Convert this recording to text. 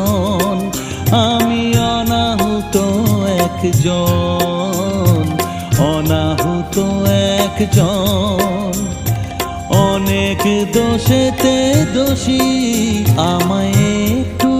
একজন, আমি অনাহুত একজন, অনাহুত একজন। অনেক দোষেতে দোষী, আমায় একটু